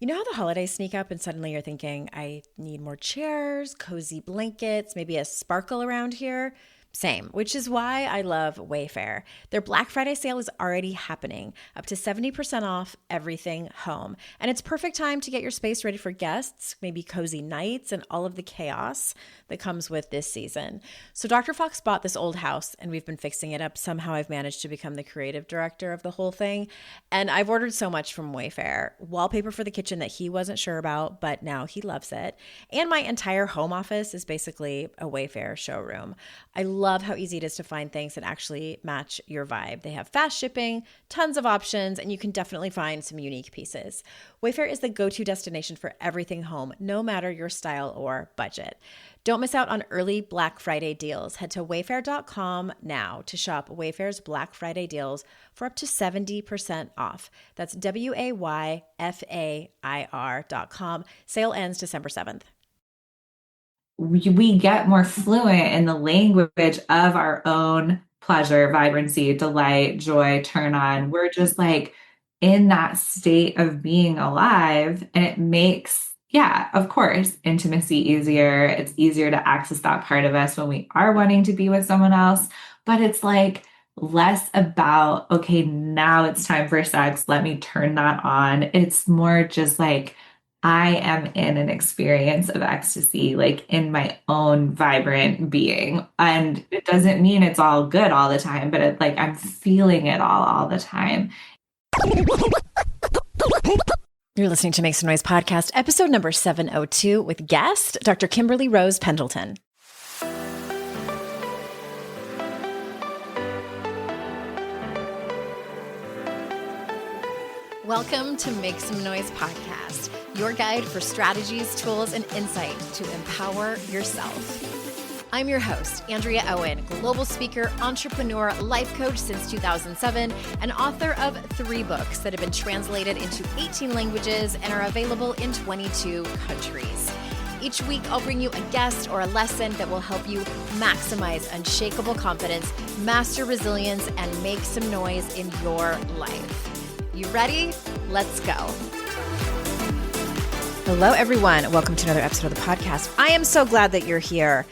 You know how the holidays sneak up and suddenly you're thinking, I need more chairs, cozy blankets, maybe a sparkle around here? Same, which is why I love Wayfair. Their Black Friday sale is already happening, up to 70% off everything home. And it's perfect time to get your space ready for guests, maybe cozy nights, and all of the chaos that comes with this season. So Dr. Fox bought this old house and we've been fixing it up. Somehow I've managed to become the creative director of the whole thing. And I've ordered so much from Wayfair. Wallpaper for the kitchen that he wasn't sure about, but now he loves it. And my entire home office is basically a Wayfair showroom. I love how easy it is to find things that actually match your vibe. They have fast shipping, tons of options, and you can definitely find some unique pieces. Wayfair is the go-to destination for everything home, no matter your style or budget. Don't miss out on early Black Friday deals. Head to wayfair.com now to shop Wayfair's Black Friday deals for up to 70% off. That's WAYFAIR.com. Sale ends December 7th. We get more fluent in the language of our own pleasure, vibrancy, delight, joy, turn on. We're just like in that state of being alive. And it makes, yeah, of course, intimacy easier. It's easier to access that part of us when we are wanting to be with someone else. But it's like less about, okay, now it's time for sex. Let me turn that on. It's more just like, I am in an experience of ecstasy, like in my own vibrant being. And it doesn't mean it's all good all the time, but it's like I'm feeling it all the time. You're listening to Make Some Noise podcast, episode number 702 with guest Dr. Kimberly Rose Pendleton. Welcome to Make Some Noise podcast, your guide for strategies, tools, and insight to empower yourself. I'm your host, Andrea Owen, global speaker, entrepreneur, life coach since 2007, and author of 3 books that have been translated into 18 languages and are available in 22 countries. Each week, I'll bring you a guest or a lesson that will help you maximize unshakable confidence, master resilience, and make some noise in your life. You ready? Let's go. Hello, everyone. Welcome to another episode of the podcast. I am so glad that you're here.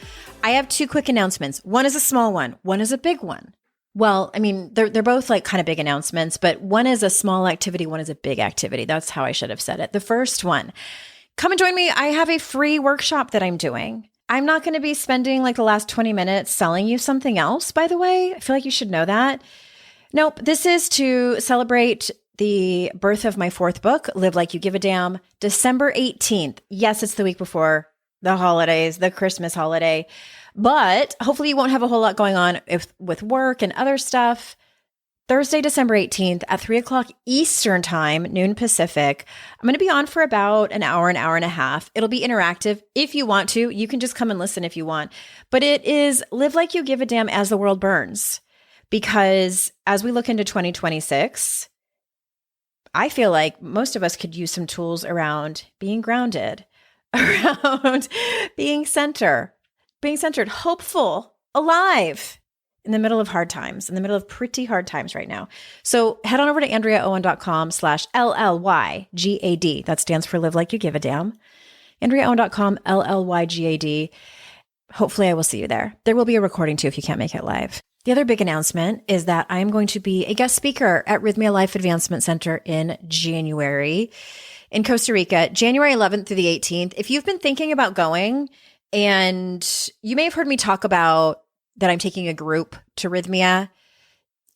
I have 2 quick announcements. One is a small one. One is a big one. Well, I mean, they're both like kind of big announcements, but one is a small activity. One is a big activity. That's how I should have said it. The first one, come and join me. I have a free workshop that I'm doing. I'm not going to be spending like the last 20 minutes selling you something else, by the way. I feel like you should know that. Nope. This is to celebrate the birth of my 4th book, Live Like You Give a Damn, December 18th. Yes, it's the week before the holidays, the Christmas holiday, but hopefully you won't have a whole lot going on with work and other stuff. Thursday, December 18th at 3:00 Eastern time, noon Pacific. I'm going to be on for about an hour and a half. It'll be interactive. If you want to, you can just come and listen if you want, but it is Live Like You Give a Damn as the world burns. Because as we look into 2026, I feel like most of us could use some tools around being grounded, around being centered, hopeful, alive in the middle of hard times, in the middle of pretty hard times right now. So head on over to AndreaOwen.com/LLYGAD. That stands for Live Like You Give a Damn. AndreaOwen.com LLYGAD. Hopefully I will see you there. There will be a recording too if you can't make it live. The other big announcement is that I am going to be a guest speaker at Rhythmia Life Advancement Center in January in Costa Rica, January 11th through the 18th. If you've been thinking about going, and you may have heard me talk about that I'm taking a group to Rhythmia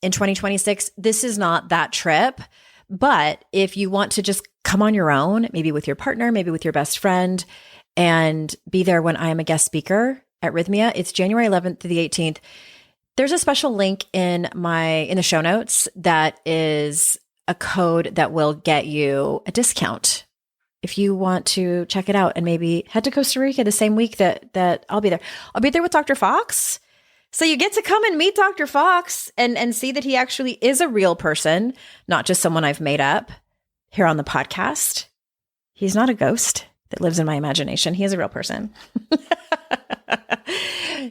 in 2026, this is not that trip. But if you want to just come on your own, maybe with your partner, maybe with your best friend, and be there when I am a guest speaker at Rhythmia, it's January 11th through the 18th. There's a special link in the show notes that is a code that will get you a discount if you want to check it out and maybe head to Costa Rica the same week that I'll be there. I'll be there with Dr. Fox. So you get to come and meet Dr. Fox and see that he actually is a real person, not just someone I've made up here on the podcast. He's not a ghost that lives in my imagination. He is a real person.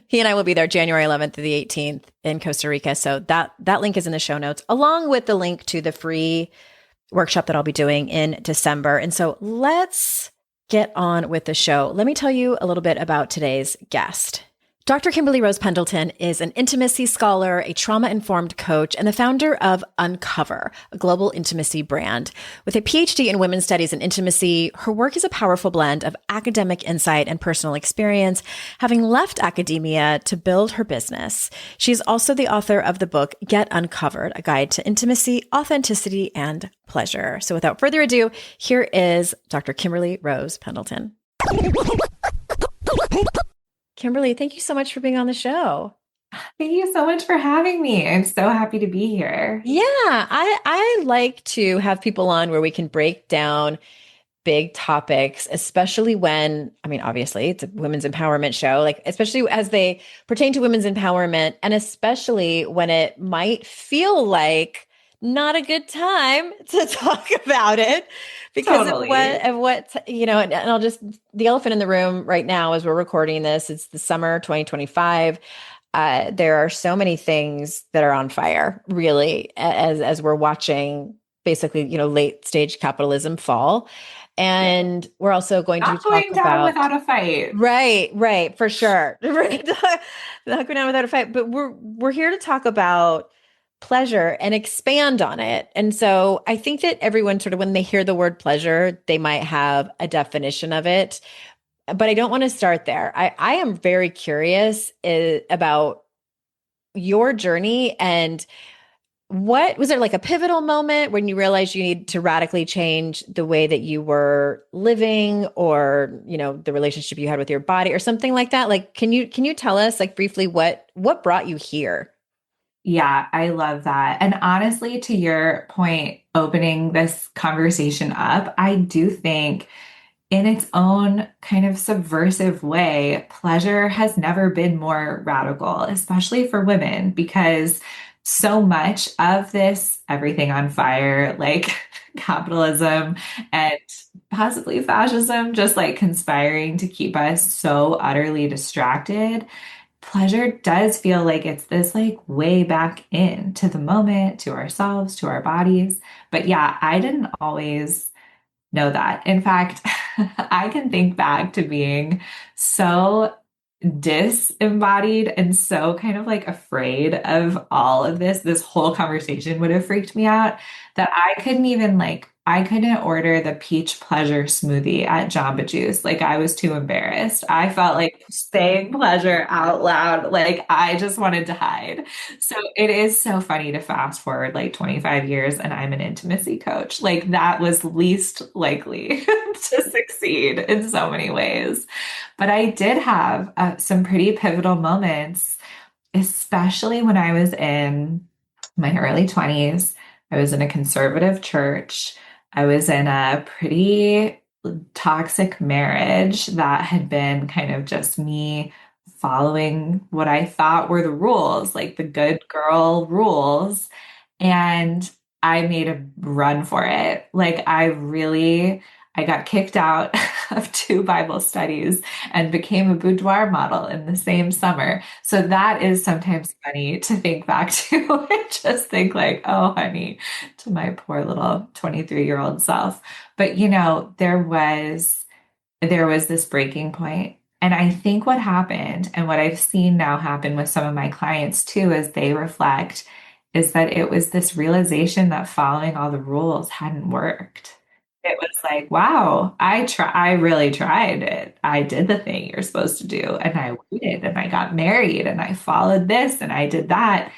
He and I will be there January 11th to the 18th in Costa Rica. So that link is in the show notes, along with the link to the free workshop that I'll be doing in December. And so let's get on with the show. Let me tell you a little bit about today's guest. Dr. Kimberly Rose Pendleton is an intimacy scholar, a trauma-informed coach, and the founder of Uncover, a global intimacy brand. With a PhD in women's studies and intimacy, her work is a powerful blend of academic insight and personal experience, having left academia to build her business. She is also the author of the book, Get Uncovered, a guide to intimacy, authenticity, and pleasure. So without further ado, here is Dr. Kimberly Rose Pendleton. Kimberly, thank you so much for being on the show. Thank you so much for having me. I'm so happy to be here. Yeah, I like to have people on where we can break down big topics, especially when, I mean, obviously it's a women's empowerment show, like especially as they pertain to women's empowerment, and especially when it might feel like not a good time to talk about it because Totally. of what, and I'll just, the elephant in the room right now as we're recording this, it's the summer 2025. There are so many things that are on fire, really, as we're watching basically, late stage capitalism fall. And we're also going to Not talk going down about without a fight. right, for sure. Right. Not going down without a fight. But we're here to talk about pleasure and expand on it. And so I think that everyone sort of, when they hear the word pleasure, they might have a definition of it. But I don't want to start there. I am very curious about your journey, and what was there, like a pivotal moment when you realized you need to radically change the way that you were living, or the relationship you had with your body or something like that? Like, can you tell us, like, briefly what brought you here? Yeah, I love that. And honestly, to your point, opening this conversation up, I do think in its own kind of subversive way, pleasure has never been more radical, especially for women, because so much of this everything on fire, like capitalism and possibly fascism, just like conspiring to keep us so utterly distracted. Pleasure does feel like it's this like way back in to the moment, to ourselves, to our bodies. But yeah, I didn't always know that. In fact, I can think back to being so disembodied and so kind of like afraid of all of this. This whole conversation would have freaked me out that I couldn't order the peach pleasure smoothie at Jamba Juice. Like I was too embarrassed. I felt like saying pleasure out loud, like I just wanted to hide. So it is so funny to fast forward like 25 years and I'm an intimacy coach. Like that was least likely to succeed in so many ways. But I did have some pretty pivotal moments, especially when I was in my early 20s. I was in a conservative church. I was in a pretty toxic marriage that had been kind of just me following what I thought were the rules, like the good girl rules. And I made a run for it. I got kicked out of two Bible studies and became a boudoir model in the same summer. So that is sometimes funny to think back to and just think like, oh, honey, to my poor little 23-year-old self. But there was this breaking point. And I think what happened and what I've seen now happen with some of my clients too, as they reflect, is that it was this realization that following all the rules hadn't worked. It was like, wow, I really tried it. I did the thing you're supposed to do, and I waited and I got married and I followed this and I did that.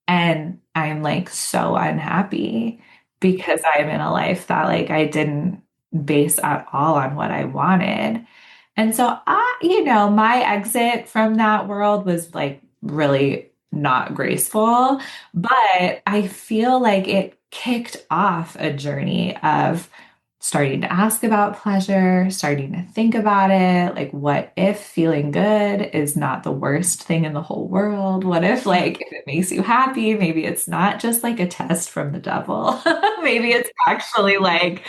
And I'm like so unhappy because I'm in a life that like I didn't base at all on what I wanted. And so my exit from that world was like really not graceful, but I feel like it kicked off a journey of starting to ask about pleasure, starting to think about it. Like, what if feeling good is not the worst thing in the whole world? What if it makes you happy, maybe it's not just like a test from the devil. Maybe it's actually like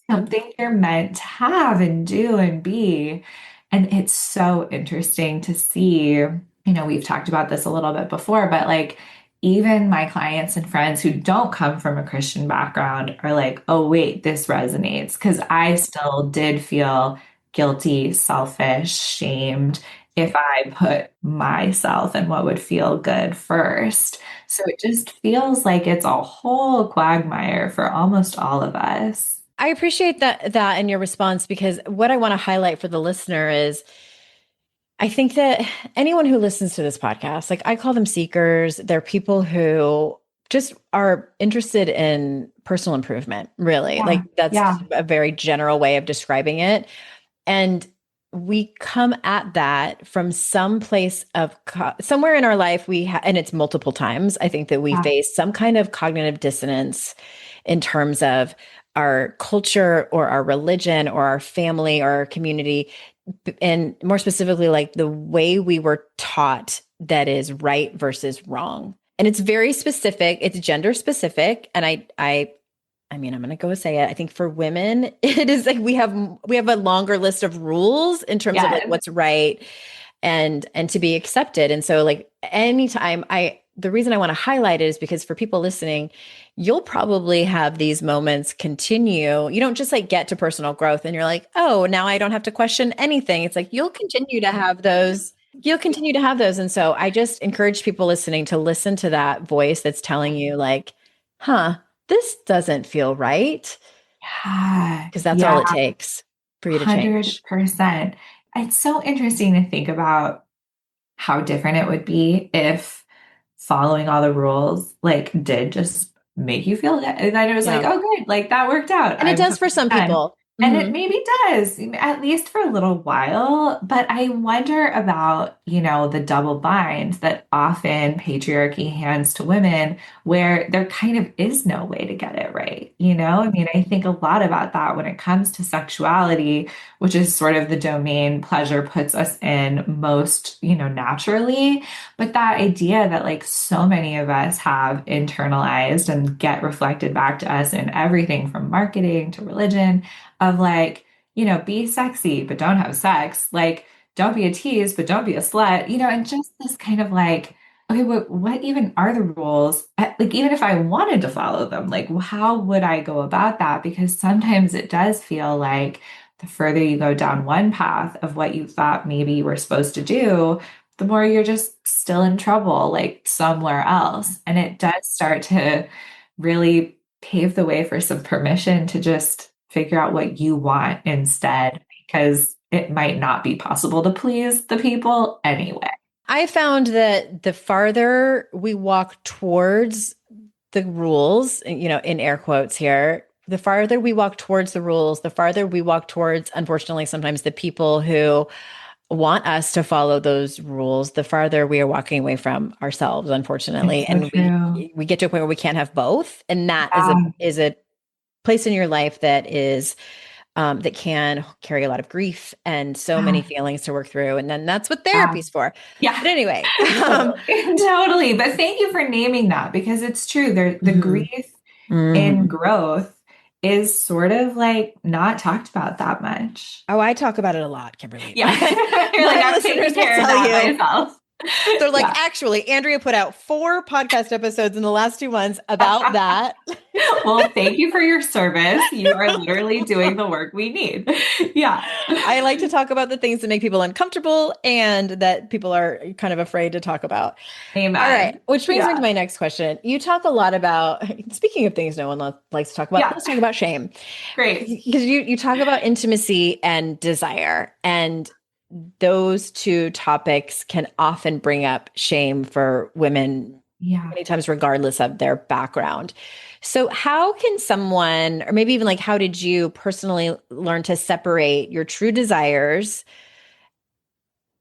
something you're meant to have and do and be. And it's so interesting to see, we've talked about this a little bit before, but like even my clients and friends who don't come from a Christian background are like, oh, wait, this resonates. Because I still did feel guilty, selfish, shamed if I put myself and what would feel good first. So it just feels like it's a whole quagmire for almost all of us. I appreciate that in your response because what I want to highlight for the listener is I think that anyone who listens to this podcast, like I call them seekers, they're people who just are interested in personal improvement, really. Yeah, Like that's yeah, just a very general way of describing it. And we come at that from some place of somewhere in our life and it's multiple times. I think that we yeah. face some kind of cognitive dissonance in terms of our culture or our religion or our family or our community, and more specifically, like the way we were taught that is right versus wrong. And it's very specific, it's gender specific. And I mean, I'm going to go say it. I think for women, it is like we have a longer list of rules in terms of like Yes. what's right and to be accepted. And so like anytime the reason I want to highlight it is because for people listening, you'll probably have these moments continue. You don't just like get to personal growth and you're like, "Oh, now I don't have to question anything." It's like you'll continue to have those. You'll continue to have those. And so I just encourage people listening to listen to that voice that's telling you like, "Huh, this doesn't feel right." Yeah, Because that's all yeah, it takes for you to change. 100%. It's so interesting to think about how different it would be if following all the rules like did just make you feel that. And then it was like, Yeah. oh, good, like that worked out. And it I'm does for totally some done. people. And it Mhm. maybe does, at least for a little while. But I wonder about, the double bind that often patriarchy hands to women, where there kind of is no way to get it right. I mean, I think a lot about that when it comes to sexuality, which is sort of the domain pleasure puts us in most, naturally. But that idea that like so many of us have internalized and get reflected back to us in everything from marketing to religion of like, be sexy, but don't have sex. Like, don't be a tease, but don't be a slut, and just this kind of like, okay, what even are the rules? Like, even if I wanted to follow them, like, how would I go about that? Because sometimes it does feel like the further you go down one path of what you thought maybe you were supposed to do, the more you're just still in trouble, like somewhere else. And it does start to really pave the way for some permission to just figure out what you want instead, because it might not be possible to please the people anyway. I found that the farther we walk towards the rules, in air quotes here, the farther we walk towards the rules, the farther we walk towards, unfortunately, sometimes the people who want us to follow those rules, the farther we are walking away from ourselves, unfortunately. It's so And true. we get to a point where we can't have both. And that is a Yeah, is a place in your life that can carry a lot of grief and so many yeah, feelings to work through. And then that's what yeah, therapy's for. yeah. But anyway, Totally. Totally. But thank you for naming that because it's true. The mhm, grief in mhm. growth is sort of like not talked about that much. Oh, I talk about it a lot, Kimberly. Yeah. You're like, My I'm listeners taking will care of tell that you. myself. They're like, Yeah. actually, Andrea put out 4 podcast episodes in the last 2 months about that. Well, thank you for your service. You are literally doing the work we need. Yeah. I like to talk about the things that make people uncomfortable and that people are kind of afraid to talk about. All right, Amen. which brings me to Yeah. my next question. You talk a lot about, speaking of things no one likes to talk about, Yeah. let's talk about shame. Great. Because you talk about intimacy and desire, and those two topics can often bring up shame for women, Yeah. many times, regardless of their background. So, how can someone, or maybe even like, how did you personally learn to separate your true desires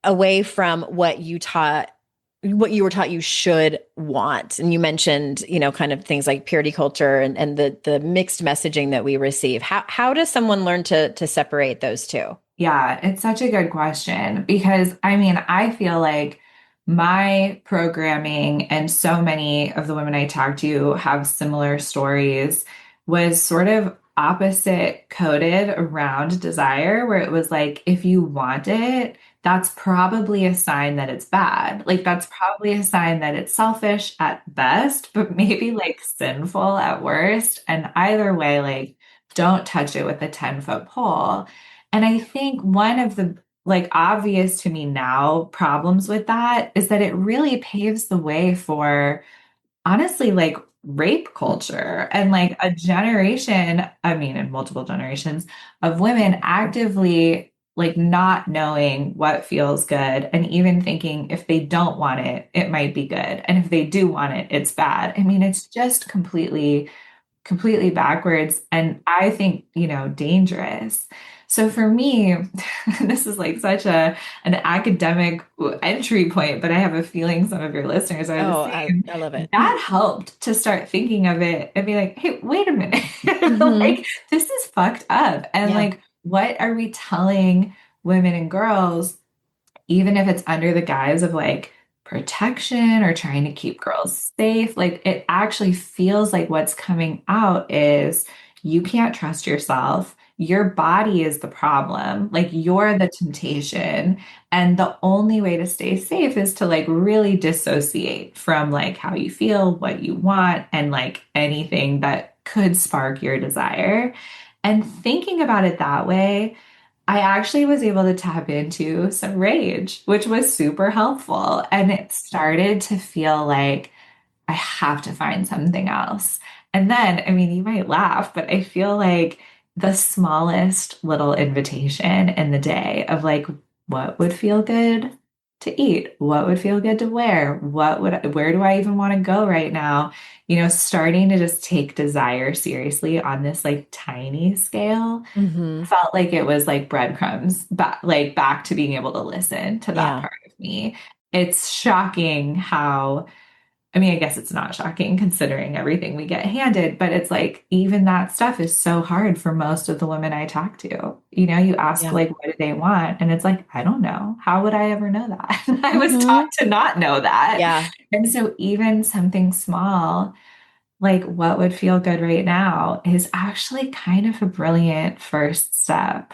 away from what you were taught you should want? And you mentioned, kind of things like purity culture and the mixed messaging that we receive. How does someone learn to separate those two? Yeah, it's such a good question because I mean, I feel like my programming and so many of the women I talked to have similar stories was sort of opposite coded around desire, where it was like, if you want it, that's probably a sign that it's bad. Like that's probably a sign that it's selfish at best, but maybe like sinful at worst. And either way, like don't touch it with a 10-foot pole. And I think one of the like obvious to me now problems with that is that it really paves the way for honestly like rape culture and like a generation, I mean, in multiple generations of women actively like not knowing what feels good and even thinking if they don't want it, it might be good. And if they do want it, it's bad. I mean, it's just completely backwards and I think, dangerous. So for me, this is like such an academic entry point, but I have a feeling some of your listeners are the Oh, same. I love it. That helped to start thinking of it and be like, hey, wait a minute. Hmm. Like this is fucked up. And Yeah. like, what are we telling women and girls even if it's under the guise of like protection or trying to keep girls safe, like it actually feels like what's coming out is you can't trust yourself. Your body is the problem. Like you're the temptation. And the only way to stay safe is to like really dissociate from like how you feel, what you want, and like anything that could spark your desire. And thinking about it that way, I actually was able to tap into some rage, which was super helpful. And it started to feel like I have to find something else. And then, I mean, you might laugh, but I feel like the smallest little invitation in the day of like, what would feel good to eat? What would feel good to wear? Where do I even want to go right now? Starting to just take desire seriously on this like tiny scale Hmm. felt like it was like breadcrumbs back to being able to listen to that Yeah. part of me. It's shocking how, I mean, I guess it's not shocking considering everything we get handed, but it's like even that stuff is so hard for most of the women I talk to. You ask Yeah. like, what do they want? And it's like, I don't know. How would I ever know that? I was taught Hmm. to not know that. Yeah. And so even something small like what would feel good right now is actually kind of a brilliant first step.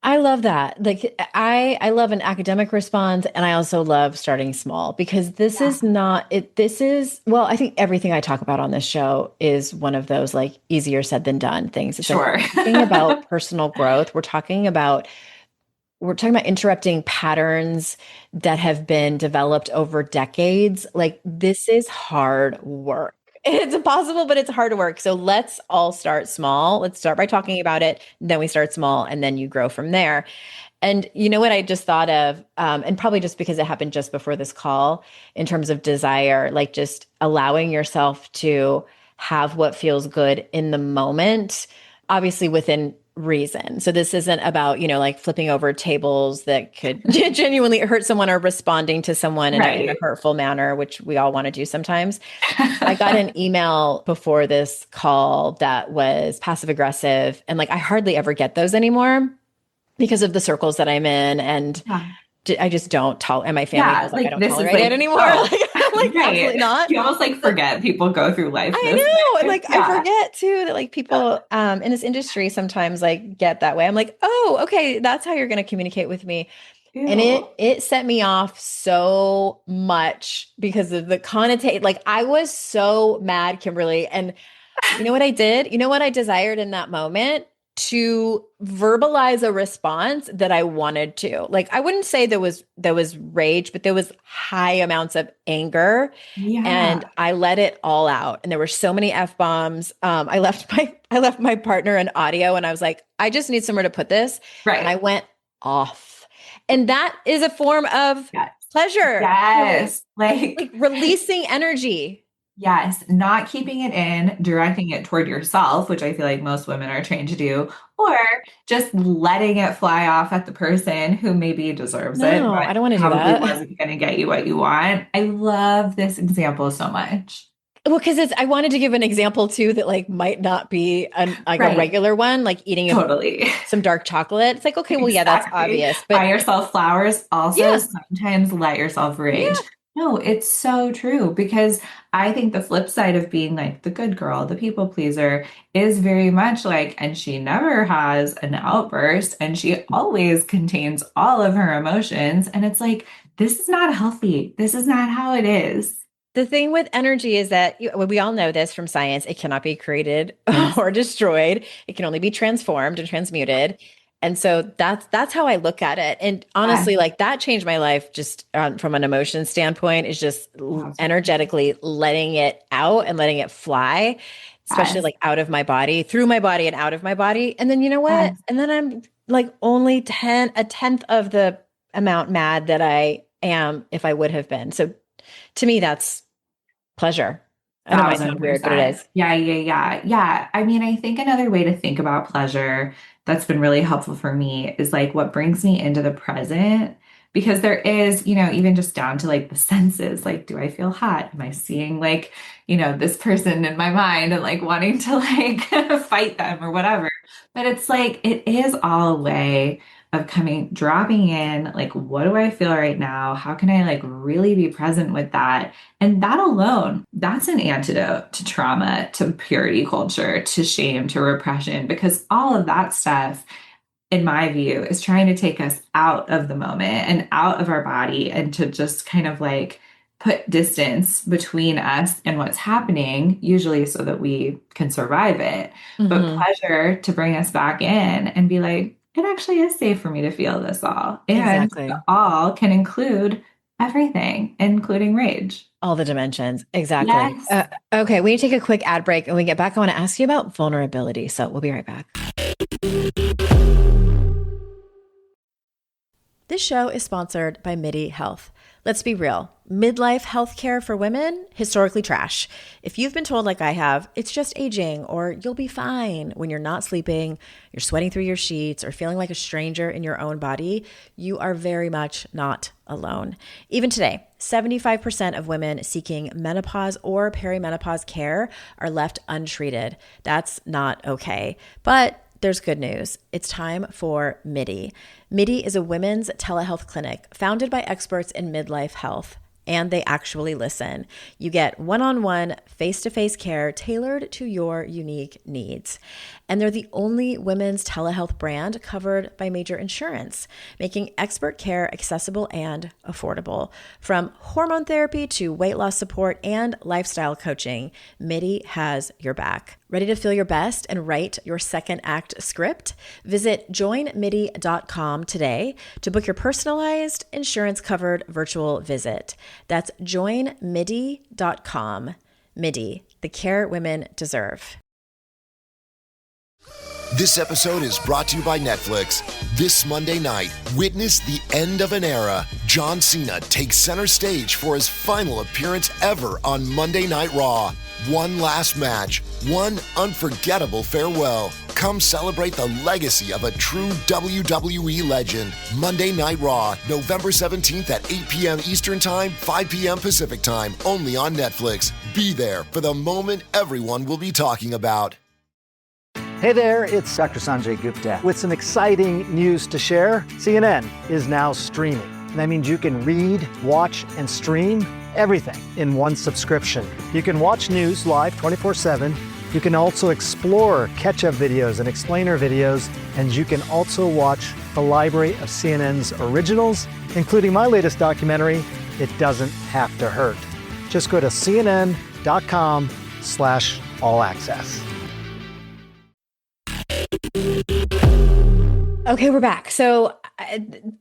I love that. Like I love an academic response and I also love starting small because this Yeah, is not it this is well, I think everything I talk about on this show is one of those like easier said than done things. It's like sure. we're talking about personal growth. We're talking about interrupting patterns that have been developed over decades. Like this is hard work. It's impossible, but it's hard work. So let's all start small. Let's start by talking about it. Then we start small and then you grow from there. And you know what I just thought of, and probably just because it happened just before this call, in terms of desire, like just allowing yourself to have what feels good in the moment, obviously within reason. So this isn't about, like flipping over tables that could genuinely hurt someone or responding to someone in a Right. hurtful manner, which we all want to do sometimes. I got an email before this call that was passive aggressive, and like I hardly ever get those anymore because of the circles that I'm in, and Yeah. I just don't and my family Yeah. knows like I Like don't this is tolerate it like, anymore. oh, Like I'm like absolutely right. not. You almost like So forget people go through life I this know, and way. like I Yeah. forget too that like people in this industry sometimes like get that way. I'm like, oh, okay, that's how you're going to communicate with me, and it Ew. it set me off so much because of the connotate. Like I was so mad, Kimberly, and you know what I did? You know what I desired in that moment? To verbalize a response that I wanted to. Like I wouldn't say there was rage, but there was high amounts of anger, and Yeah. I let it all out. And there were so many F bombs. I left my partner an audio and I was like, I just need somewhere to put this. And I Right. went off. And that is a form of Yes. pleasure. Yes. Like releasing energy. Yes, not keeping it in, directing it toward yourself, which I feel like most women are trained to do, or just letting it fly off at the person who maybe deserves it, No, but I don't want to do probably that. wasn't going to get you what you want. I love this example so much. Well, because I wanted to give an example too that like might not be like a Right. regular one, like eating Totally. some dark chocolate. It's like, okay, well, yeah, that's Exactly. obvious. Buy But yourself flowers. Also, yeah, sometimes let yourself yeah, rage. No, it's so true because I think the flip side of being like the good girl, the people pleaser, is very much like, and she never has an outburst and she always contains all of her emotions. And it's like, this is not healthy. This is not how it is. The thing with energy is that well, we all know this from science. It cannot be created Yes. or destroyed. It can only be transformed and transmuted. And so that's how I look at it. And Yes. honestly, like that changed my life just from an emotion standpoint is just energetically letting it out and letting it fly, especially Yes. like out of my body, through my body and out of my body. And then you know what? Yes. And then I'm like only a tenth of the amount mad that I am if I would have been. So to me, that's pleasure. I know it might sound Thousand weird, but it percent. is. Yeah, yeah, yeah. Yeah. I mean, I think another way to think about pleasure that's been really helpful for me is like what brings me into the present. Because there is, even just down to like the senses, like, do I feel hot? Am I seeing like, this person in my mind and like wanting to like fight them or whatever? But it's like, it is all a way of dropping in, like, what do I feel right now? How can I like really be present with that? And that alone, that's an antidote to trauma, to purity culture, to shame, to repression, because all of that stuff, in my view, is trying to take us out of the moment and out of our body and to just kind of like put distance between us and what's happening, usually so that we can survive it. But Hmm. pleasure to bring us back in and be like, it actually is safe for me to feel this all. And the Exactly. all can include everything, including rage. All the dimensions. Exactly. Yes. Okay, we need to take a quick ad break and we get back. I want to ask you about vulnerability. So we'll be right back. This show is sponsored by MIDI Health. Let's be real. Midlife healthcare for women, historically trash. If you've been told, like I have, it's just aging or you'll be fine when you're not sleeping, you're sweating through your sheets, or feeling like a stranger in your own body, you are very much not alone. Even today, 75% of women seeking menopause or perimenopause care are left untreated. That's not okay. But there's good news. It's time for MIDI. MIDI is a women's telehealth clinic founded by experts in midlife health, and they actually listen. You get one-on-one, face-to-face care tailored to your unique needs. And they're the only women's telehealth brand covered by major insurance, making expert care accessible and affordable. From hormone therapy to weight loss support and lifestyle coaching, MIDI has your back. Ready to feel your best and write your second act script? Visit joinmidi.com today to book your personalized, insurance-covered virtual visit. That's joinmidi.com. MIDI, the care women deserve. This episode is brought to you by Netflix. This Monday night, witness the end of an era. John Cena takes center stage for his final appearance ever on Monday Night Raw. One last match, one unforgettable farewell. Come celebrate the legacy of a true WWE legend. Monday Night Raw, November 17th at 8 p.m. Eastern Time, 5 p.m. Pacific Time, only on Netflix. Be there for the moment everyone will be talking about. Hey there, it's Dr. Sanjay Gupta with some exciting news to share. CNN is now streaming. That means you can read, watch, and stream everything in one subscription. You can watch news live 24/7. You can also explore catch-up videos and explainer videos, and you can also watch the library of CNN's originals, including my latest documentary, It Doesn't Have to Hurt. Just go to cnn.com/all access. Okay, we're back. So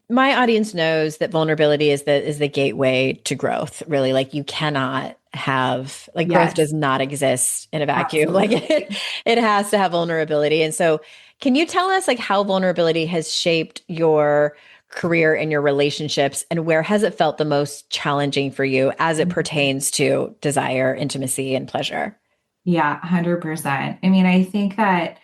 my audience knows that vulnerability is the gateway to growth. Really, like you cannot have like growth Yes. does not exist in a vacuum. Like Absolutely. it has to have vulnerability. And so, can you tell us like how vulnerability has shaped your career and your relationships, and where has it felt the most challenging for you as it pertains to desire, intimacy, and pleasure? Yeah, 100%. I mean, I think that,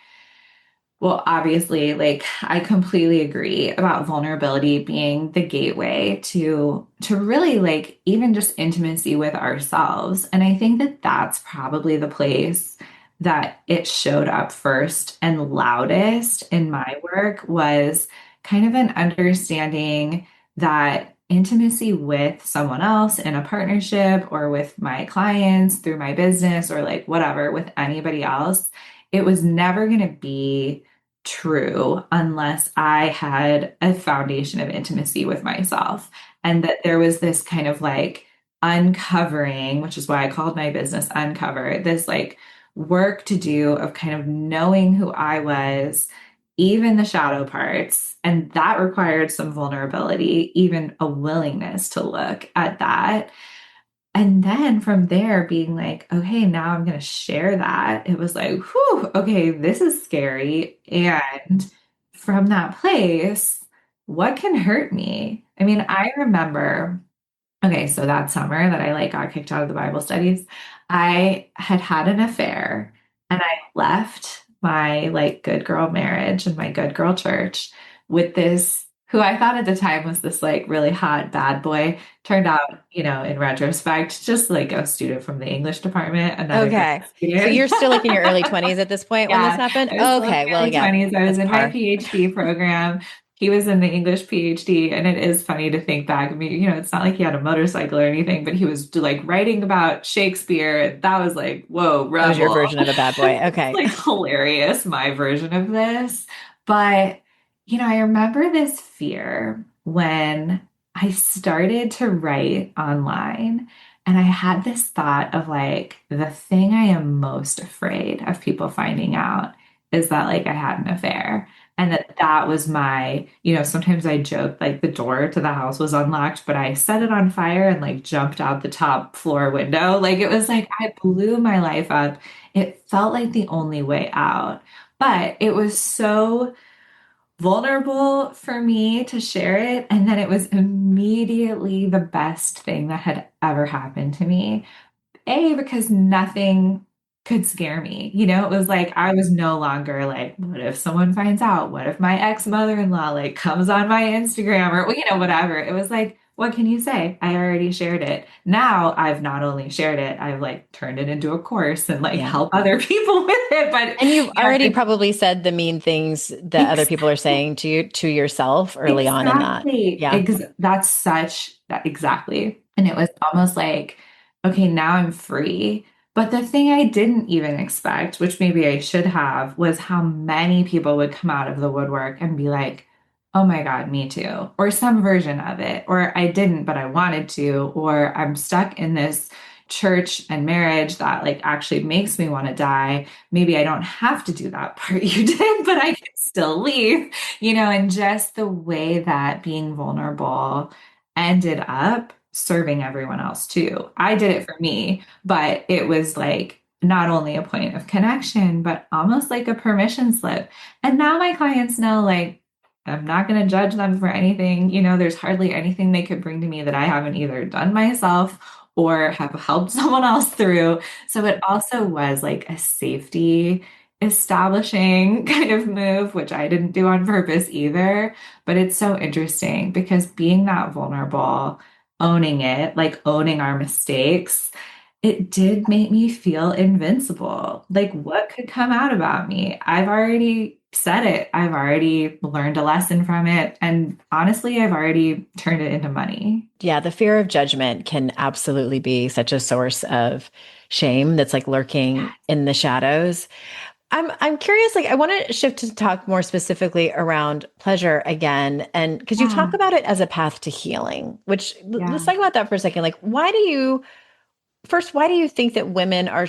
well, obviously, like I completely agree about vulnerability being the gateway to really like even just intimacy with ourselves. And I think that that's probably the place that it showed up first and loudest in my work was kind of an understanding that intimacy with someone else in a partnership or with my clients through my business or like whatever with anybody else, it was never going to be true unless I had a foundation of intimacy with myself. And that there was this kind of like uncovering, which is why I called my business Uncover, this like work to do of kind of knowing who I was, even the shadow parts. And that required some vulnerability, even a willingness to look at that. And then from there, being like, okay, now I'm going to share that. It was like, whew, okay, this is scary. And from that place, what can hurt me? I mean, I remember, okay, so that summer that I like got kicked out of the Bible studies, I had had an affair and I left my like good girl marriage and my good girl church with this who I thought at the time was this like really hot bad boy. Turned out, in retrospect, just like a student from the English department, another Okay. grad So student. you're still like in your early 20s at this point when this Yeah, happened? I was still in Okay. my Well, early yeah. 20s. I was That's in my par. PhD program. He was in the English PhD, and it is funny to think back. I mean, it's not like he had a motorcycle or anything, but he was like writing about Shakespeare. That was like, whoa, That was your rebel. version of a bad boy. It's Okay. like hilarious, my version of this. But, I remember this fear when I started to write online. And I had this thought of like, the thing I am most afraid of people finding out is that like I had an affair. And that was my, sometimes I joke like the door to the house was unlocked, but I set it on fire and like jumped out the top floor window. Like it was like I blew my life up. It felt like the only way out. But it was so vulnerable for me to share it. And then it was immediately the best thing that had ever happened to me. Because nothing could scare me. It was like I was no longer like, what if someone finds out? What if my ex-mother-in-law like comes on my Instagram or whatever. It was like, what can you say? I already shared it. Now I've not only shared it, I've like turned it into a course and like Yeah. help other people with it. But And you've already probably said the mean things that other people are saying to you, to yourself early on in that. exactly. Yeah. That's such that exactly. And it was almost like, okay, now I'm free. But the thing I didn't even expect, which maybe I should have, was how many people would come out of the woodwork and be like, oh my God, me too, or some version of it, or I didn't, but I wanted to, or I'm stuck in this church and marriage that like actually makes me want to die. Maybe I don't have to do that part you did, but I can still leave, and just the way that being vulnerable ended up serving everyone else too. I did it for me, but it was like not only a point of connection, but almost like a permission slip. And now my clients know, like, I'm not going to judge them for anything. There's hardly anything they could bring to me that I haven't either done myself or have helped someone else through. So it also was like a safety establishing kind of move, which I didn't do on purpose either. But it's so interesting because being that vulnerable, owning it, like owning our mistakes, it did make me feel invincible. Like, what could come out about me? I've already said it. I've already learned a lesson from it. And honestly, I've already turned it into money. Yeah. The fear of judgment can absolutely be such a source of shame that's like lurking in the shadows. I'm curious, like I want to shift to talk more specifically around pleasure again. And because you talk about it as a path to healing, which let's talk about that for a second. Like, why do you think that women are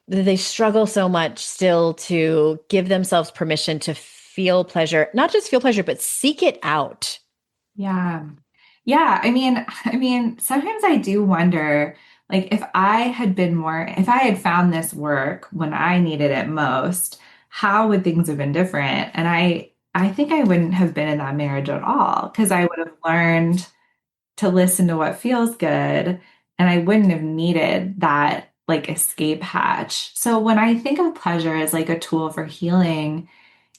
they struggle so much still to give themselves permission to feel pleasure, not just feel pleasure, but seek it out? Yeah. Yeah. I mean, sometimes I do wonder, like, if I had found this work when I needed it most, how would things have been different? And I think I wouldn't have been in that marriage at all because I would have learned to listen to what feels good and I wouldn't have needed that like escape hatch. So when I think of pleasure as like a tool for healing,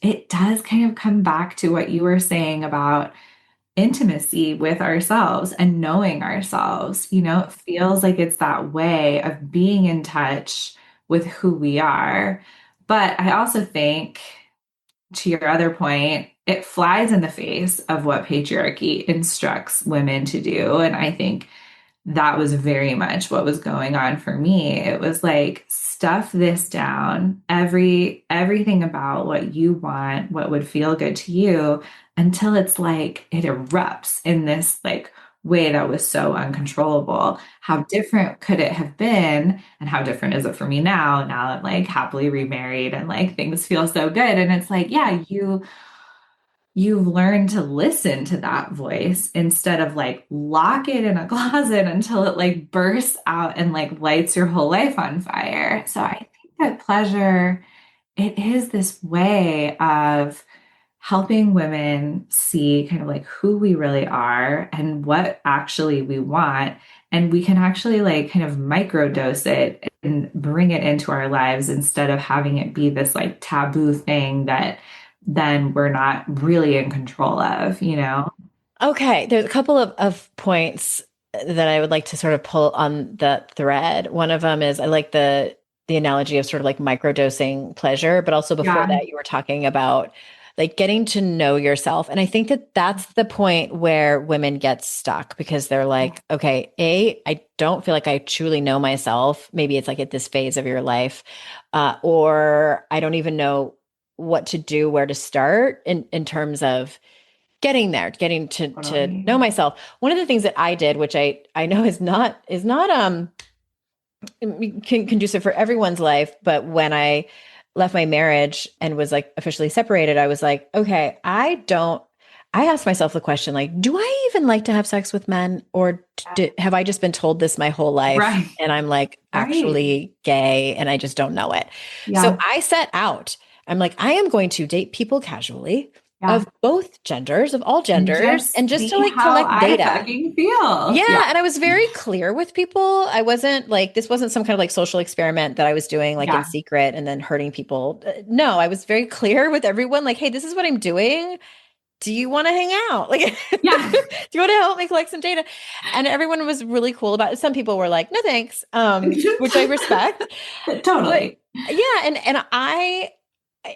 it does kind of come back to what you were saying about intimacy with ourselves and knowing ourselves. It feels like it's that way of being in touch with who we are. But I also think to your other point, it flies in the face of what patriarchy instructs women to do. And I think that was very much what was going on for me. It was like, stuff this down, everything about what you want, what would feel good to you, until it's like it erupts in this like way that was so uncontrollable. How different could it have been? And how different is it for me now? Now I'm like happily remarried and like things feel so good. And it's like, yeah, you've learned to listen to that voice instead of like lock it in a closet until it like bursts out and like lights your whole life on fire. So I think that pleasure, it is this way of helping women see kind of like who we really are and what actually we want. And we can actually like kind of microdose it and bring it into our lives instead of having it be this like taboo thing that then we're not really in control of, you know? Okay. There's a couple of points that I would like to sort of pull on the thread. One of them is I like the analogy of sort of like microdosing pleasure, but also before that you were talking about like getting to know yourself. And I think that that's the point where women get stuck because they're like, okay, I don't feel like I truly know myself. Maybe it's like at this phase of your life, or I don't even know what to do, where to start in terms of getting there, getting to know myself. One of the things that I did, which I know is not conducive for everyone's life, but when I left my marriage and was like officially separated, I was like, okay, I asked myself the question, like, do I even like to have sex with men, or have I just been told this my whole life? Right. And I'm like actually gay and I just don't know it. Yeah. So I set out, I'm like, I am going to date people casually of both genders, of all genders, and just to like collect data. I fucking feel. Yeah. And I was very clear with people. I wasn't like, this wasn't some kind of like social experiment that I was doing like in secret and then hurting people. No, I was very clear with everyone. Like, hey, this is what I'm doing. Do you want to hang out? Like, do you want to help me collect some data? And everyone was really cool about it. Some people were like, no, thanks. Which I respect. Totally. But, yeah. And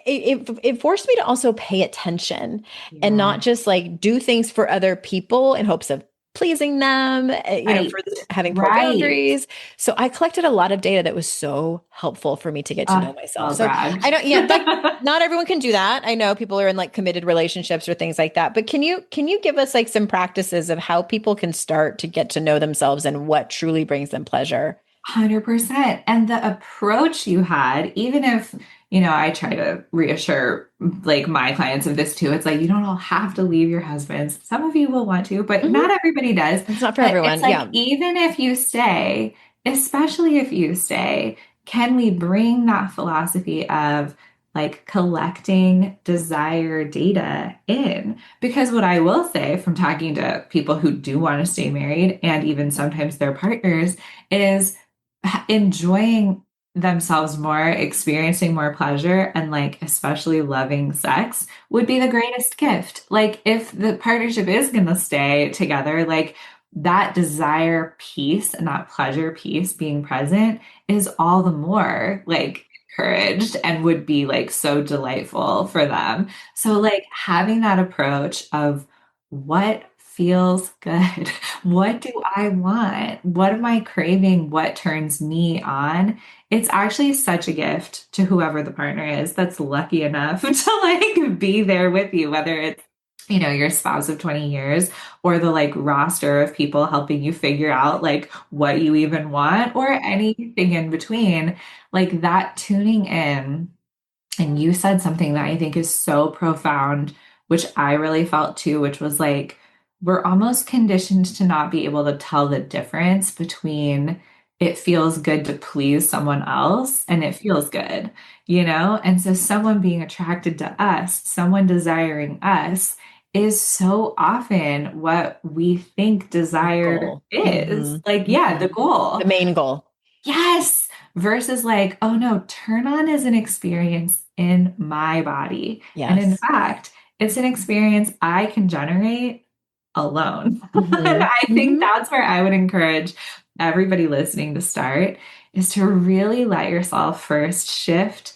it forced me to also pay attention and not just like do things for other people in hopes of pleasing them, for having poor boundaries. So I collected a lot of data that was so helpful for me to get to know myself. So I don't, like not everyone can do that. I know people are in like committed relationships or things like that, but can you give us like some practices of how people can start to get to know themselves and what truly brings them pleasure? 100%. And the approach you had, even if, I try to reassure like my clients of this too. It's like, you don't all have to leave your husbands. Some of you will want to, but not everybody does. It's not for everyone. It's like, even if you stay, especially if you stay, can we bring that philosophy of like collecting desire data in? Because what I will say from talking to people who do want to stay married and even sometimes their partners is enjoying themselves more, experiencing more pleasure, and like especially loving sex would be the greatest gift. Like if the partnership is going to stay together, like that desire piece and that pleasure piece being present is all the more like encouraged and would be like so delightful for them. So like having that approach of what feels good. What do I want? What am I craving? What turns me on? It's actually such a gift to whoever the partner is that's lucky enough to like be there with you, whether it's, your spouse of 20 years or the like roster of people helping you figure out like what you even want or anything in between. Like that tuning in. And you said something that I think is so profound, which I really felt too, which was like, we're almost conditioned to not be able to tell the difference between it feels good to please someone else and it feels good, And so someone being attracted to us, someone desiring us is so often what we think desire is. Like, the goal. The main goal. Yes. Versus like, oh no, turn on is an experience in my body. Yes. And in fact, it's an experience I can generate alone. And I think that's where I would encourage everybody listening to start is to really let yourself first shift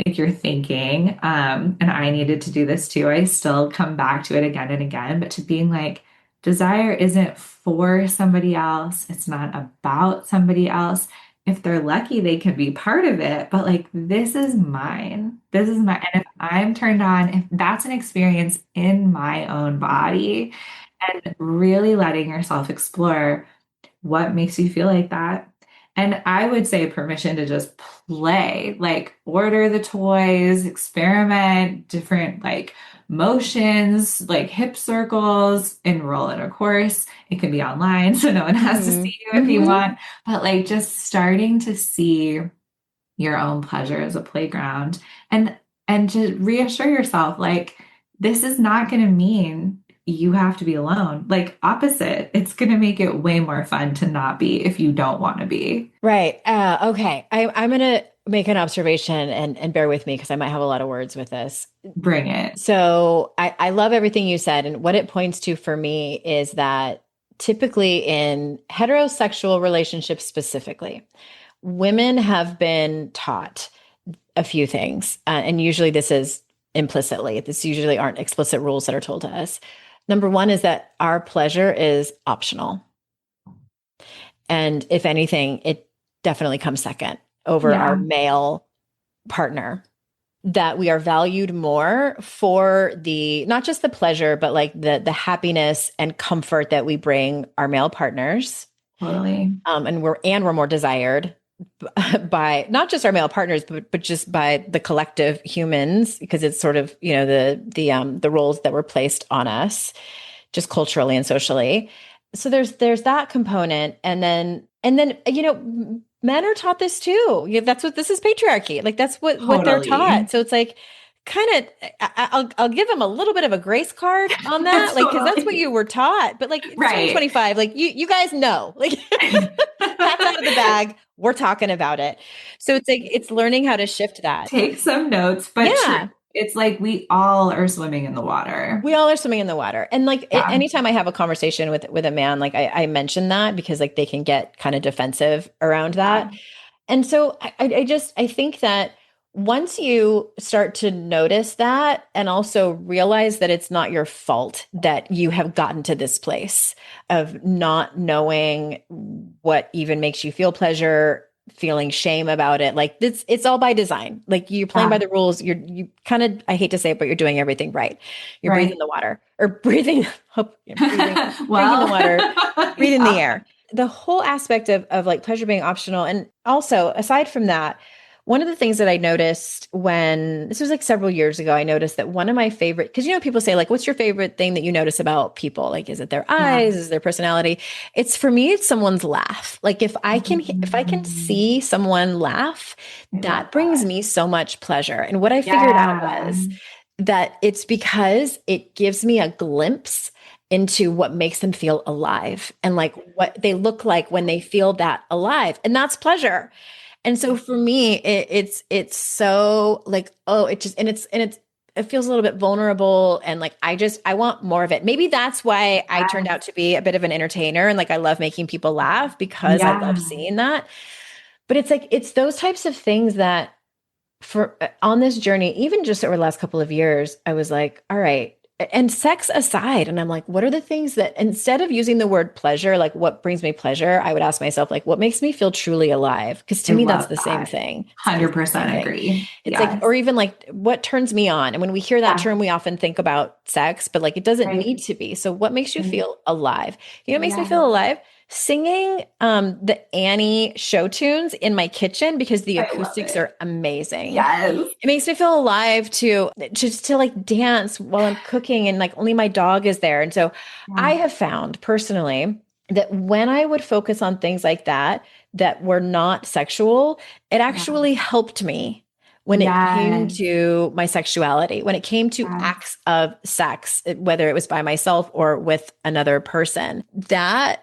like you're thinking. And I needed to do this too. I still come back to it again and again, but to being like, desire isn't for somebody else. It's not about somebody else. If they're lucky, they can be part of it, but like, this is mine. This is my, and if I'm turned on, if that's an experience in my own body, and really letting yourself explore what makes you feel like that. And I would say permission to just play, like order the toys, experiment, different like motions, like hip circles, enroll in a course. It can be online, so no one has to see you if you want, but like just starting to see your own pleasure as a playground and to reassure yourself, like, this is not going to mean you have to be alone. Like opposite, it's going to make it way more fun to not be if you don't want to be. Right. Okay. I'm going to make an observation and bear with me because I might have a lot of words with this. Bring it. So I love everything you said. And what it points to for me is that typically in heterosexual relationships specifically, women have been taught a few things. And usually this is implicitly, this usually aren't explicit rules that are told to us. Number one is that our pleasure is optional. And if anything, it definitely comes second over our male partner. That we are valued more for the, not just the pleasure, but like the happiness and comfort that we bring our male partners. Totally. And we're more desired by not just our male partners, but just by the collective humans, because it's sort of, you know, the roles that were placed on us just culturally and socially. So there's that component. And then, you know, men are taught this too. That's what, this is patriarchy. Like that's what they're taught. So it's like, kind of, I'll give them a little bit of a grace card on that, like, because that's what you were taught. But like, it's 2025, like you guys know, like, that's out of the bag. We're talking about it. So it's like, it's learning how to shift that. Take some notes, but it's like we all are swimming in the water. We all are swimming in the water. And like anytime I have a conversation with a man, like I mention that because like they can get kind of defensive around that. And so I think that once you start to notice that and also realize that it's not your fault that you have gotten to this place of not knowing what even makes you feel feeling shame about it. Like it's all by design. Like you're playing by the rules. You kind of, I hate to say it, but you're doing everything right. You're breathing the water or breathing the water, breathing the air. The whole aspect of like pleasure being optional. And also aside from that, one of the things that I noticed when this was like several years ago, I noticed that one of my favorite, because, you know, people say like, what's your favorite thing that you notice about people? Like, is it their eyes? Is it their personality? It's for me, it's someone's laugh. Like if I can see someone laugh, that brings me so much pleasure. And what I figured out was that it's because it gives me a glimpse into what makes them feel alive and like what they look like when they feel that alive. And that's pleasure. And so for me, it's so like, oh, it feels a little bit vulnerable. And like, I want more of it. Maybe that's why I turned out to be a bit of an entertainer. And like, I love making people laugh because I love seeing that. But it's like, it's those types of things that on this journey, even just over the last couple of years, I was like, all right. And sex aside, and I'm like, what are the things that instead of using the word pleasure, like what brings me pleasure, I would ask myself, like, what makes me feel truly alive? Because to me, that's the same thing. 100% agree. It's like, or even like what turns me on. And when we hear that term, we often think about sex, but like it doesn't need to be. So what makes you feel alive? You know what makes me feel alive? Singing the Annie show tunes in my kitchen because the acoustics are amazing. Yes. It makes me feel alive to like dance while I'm cooking and like only my dog is there. And so I have found personally that when I would focus on things like that were not sexual, it actually helped me when it came to my sexuality, when it came to acts of sex, whether it was by myself or with another person. That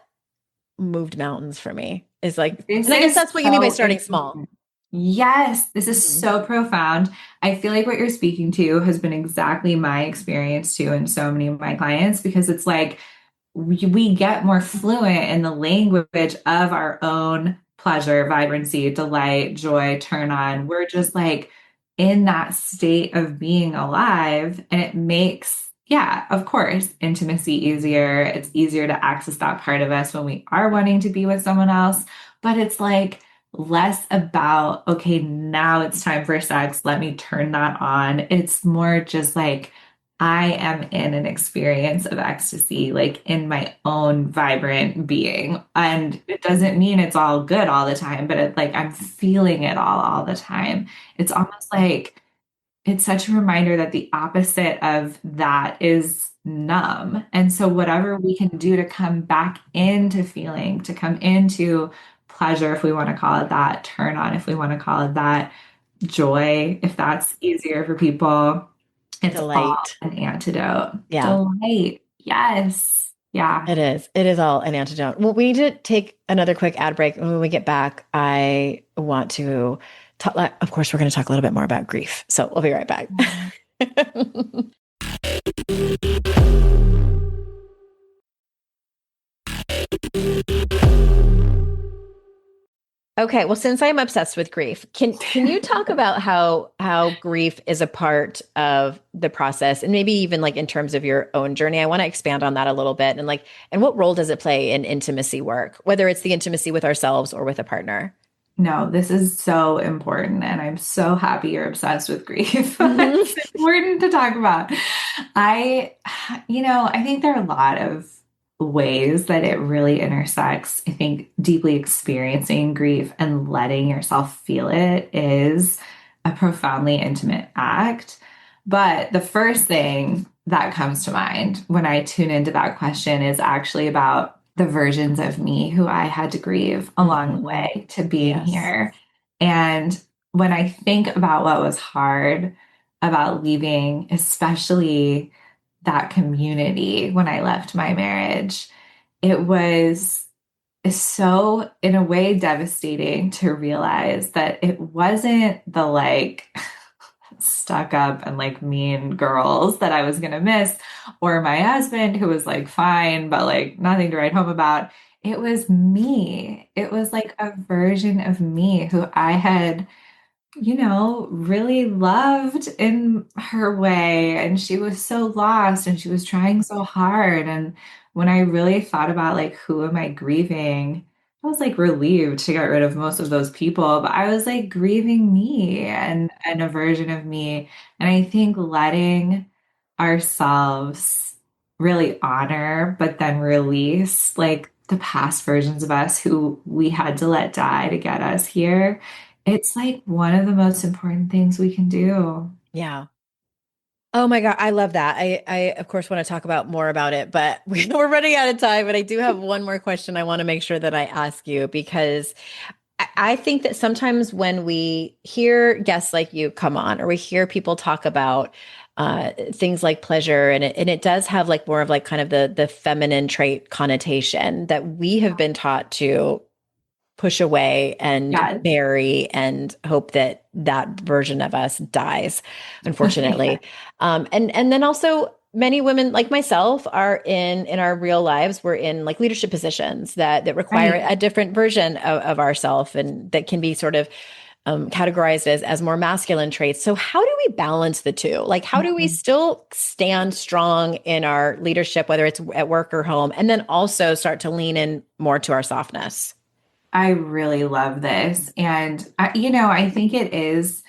moved mountains for me. Is like, and I guess that's what you mean by starting small. Yes, this is so profound. I feel like what you're speaking to has been exactly my experience too, and so many of my clients, because it's like we get more fluent in the language of our own pleasure, vibrancy, delight, joy, turn on. We're just like in that state of being alive. And it makes, yeah, of course, intimacy easier. It's easier to access that part of us when we are wanting to be with someone else. But it's like less about, okay, now it's time for sex. Let me turn that on. It's more just like, I am in an experience of ecstasy, like in my own vibrant being. And it doesn't mean it's all good all the time, but it, like I'm feeling it all the time. It's almost like it's such a reminder that the opposite of that is numb. And so whatever we can do to come back into feeling, to come into pleasure, if we want to call it that, turn on, if we want to call it that, joy, if that's easier for people, it's all Delight. an antidote. Yeah. Delight. Yes. Yeah. It is. It is all an antidote. Well, we need to take another quick ad break. And when we get back, I want to talk, of course, we're going to talk a little bit more about grief. So we'll be right back. Okay, well, since I'm obsessed with grief, can you talk about how grief is a part of the process, and maybe even like in terms of your own journey? I want to expand on that a little bit, and what role does it play in intimacy work, whether it's the intimacy with ourselves or with a partner? No, this is so important, and I'm so happy you're obsessed with grief. It's important to talk about. I think there are a lot of ways that it really intersects. I think deeply experiencing grief and letting yourself feel it is a profoundly intimate act. But the first thing that comes to mind when I tune into that question is actually about the versions of me who I had to grieve along the way to being here. And when I think about what was hard about leaving, especially that community when I left my marriage, it was so, in a way, devastating to realize that it wasn't the like stuck up and like mean girls that I was going to miss, or my husband who was like fine, but like nothing to write home about. It was me. It was like a version of me who I had, really loved in her way. And she was so lost and she was trying so hard. And when I really thought about like, who am I grieving? I was like relieved to get rid of most of those people, but I was like grieving me and a version of me. And I think letting ourselves really honor, but then release like the past versions of us who we had to let die to get us here. It's like one of the most important things we can do. Yeah. Oh my God, I love that. I of course want to talk about more about it, but we're running out of time. But I do have one more question I want to make sure that I ask you, because I think that sometimes when we hear guests like you come on, or we hear people talk about things like pleasure, and it does have like more of like kind of the feminine trait connotation that we have been taught to push away and bury and hope that that version of us dies, unfortunately. And then also many women like myself are in our real lives, we're in like leadership positions that require a different version of ourself, and that can be sort of categorized as more masculine traits. So how do we balance the two? Like, how do we still stand strong in our leadership, whether it's at work or home, and then also start to lean in more to our softness? I really love this. And, I think it is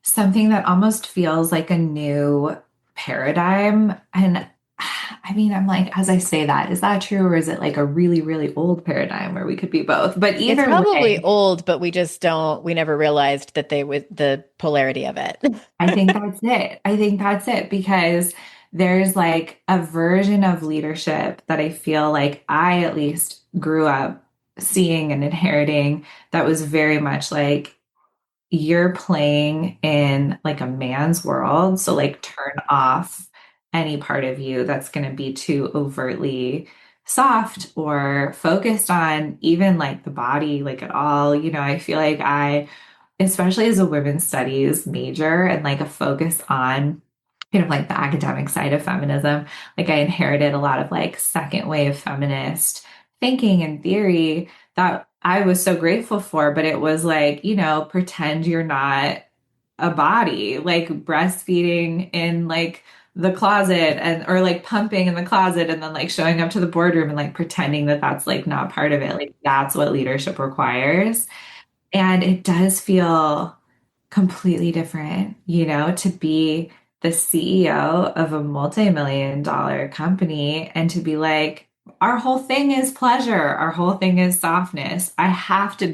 something that almost feels like a new paradigm. And I mean, I'm like, as I say that, is that true? Or is it like a really, really old paradigm where we could be both? But either it's probably way, old, but we never realized that the polarity of it. I think that's it. I think that's it, because there's like a version of leadership that I feel like I at least grew up seeing and inheriting that was very much like, you're playing in like a man's world. So like turn off any part of you that's going to be too overtly soft or focused on even like the body, like at all. I feel like especially as a women's studies major and like a focus on kind of like the academic side of feminism, like I inherited a lot of like second wave feminist thinking and theory that I was so grateful for, but it was like, pretend you're not a body, like breastfeeding in like the closet and or like pumping in the closet and then like showing up to the boardroom and like pretending that that's like not part of it. Like that's what leadership requires. And it does feel completely different, to be the CEO of a multi-million dollar company and to be like, our whole thing is pleasure. Our whole thing is softness. I have to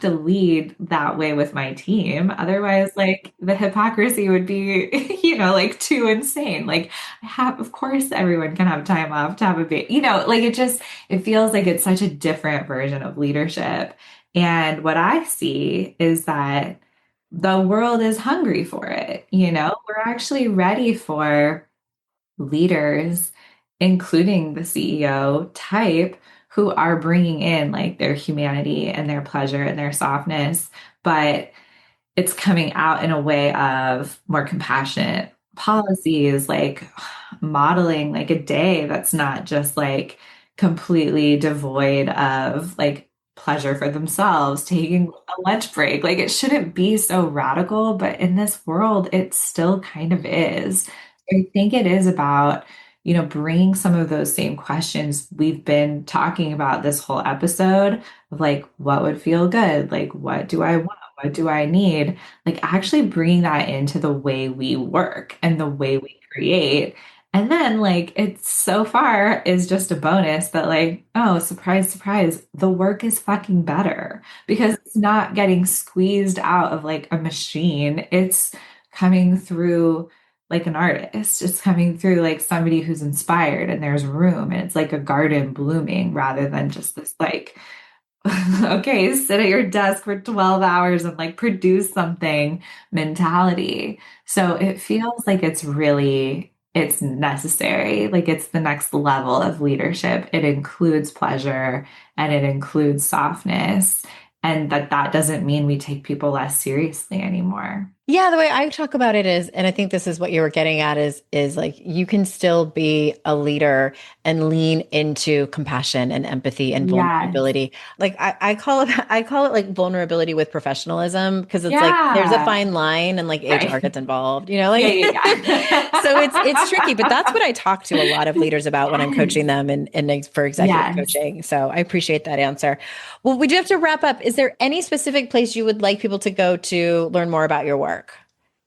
lead that way with my team. Otherwise, like the hypocrisy would be, like too insane. Like of course everyone can have time off to have a baby, like it feels like it's such a different version of leadership. And what I see is that the world is hungry for it. We're actually ready for leaders, including the CEO type, who are bringing in like their humanity and their pleasure and their softness, but it's coming out in a way of more compassionate policies, like modeling like a day that's not just like completely devoid of like pleasure for themselves, taking a lunch break. Like it shouldn't be so radical, but in this world, it still kind of is. I think it is about bringing some of those same questions we've been talking about this whole episode of like, what would feel good? Like, what do I want? What do I need? Like actually bringing that into the way we work and the way we create. And then like, it's so far is just a bonus that like, oh, surprise, surprise, the work is fucking better because it's not getting squeezed out of like a machine. It's coming through like an artist. It's coming through like somebody who's inspired and there's room and it's like a garden blooming rather than just this like, okay, sit at your desk for 12 hours and like produce something mentality. So it feels like it's necessary. Like it's the next level of leadership. It includes pleasure and it includes softness. And that doesn't mean we take people less seriously anymore. Yeah, the way I talk about it is, and I think this is what you were getting at is like you can still be a leader and lean into compassion and empathy and vulnerability. Yes. Like I call it like vulnerability with professionalism because it's like there's a fine line and like HR gets involved, like so it's tricky, but that's what I talk to a lot of leaders about when I'm coaching them and for executive coaching. So I appreciate that answer. Well, we do have to wrap up. Is there any specific place you would like people to go to learn more about your work?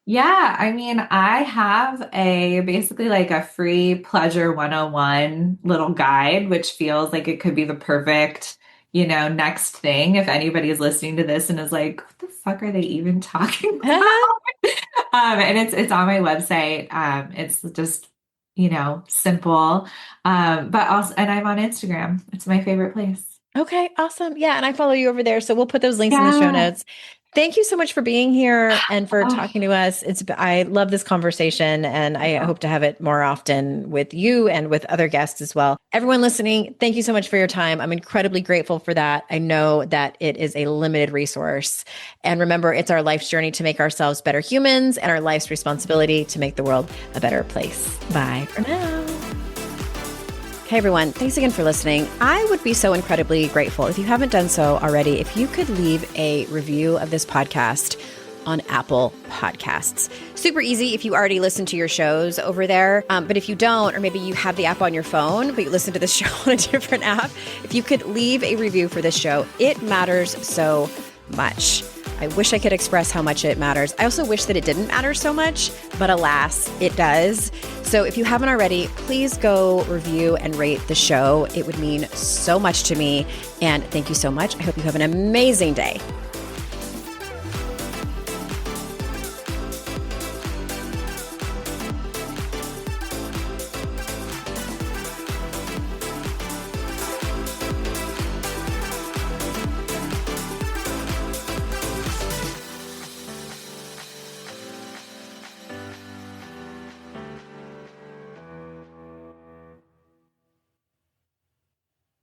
Yeah, I mean, I have basically like a free pleasure 101 little guide, which feels like it could be the perfect, next thing. If anybody's listening to this and is like, what the fuck are they even talking about? And it's on my website. It's just, simple. But also, and I'm on Instagram. It's my favorite place. Okay, awesome. Yeah. And I follow you over there. So we'll put those links in the show notes. Thank you so much for being here and for talking to us. I love this conversation and I hope to have it more often with you and with other guests as well. Everyone listening, thank you so much for your time. I'm incredibly grateful for that. I know that it is a limited resource. And remember, it's our life's journey to make ourselves better humans and our life's responsibility to make the world a better place. Bye for now. Hey everyone, thanks again for listening. I would be so incredibly grateful if you haven't done so already, if you could leave a review of this podcast on Apple Podcasts. Super easy if you already listen to your shows over there. But if you don't, or maybe you have the app on your phone, but you listen to the show on a different app, if you could leave a review for this show, it matters so much. I wish I could express how much it matters. I also wish that it didn't matter so much, but alas, it does. So if you haven't already, please go review and rate the show. It would mean so much to me. And thank you so much. I hope you have an amazing day.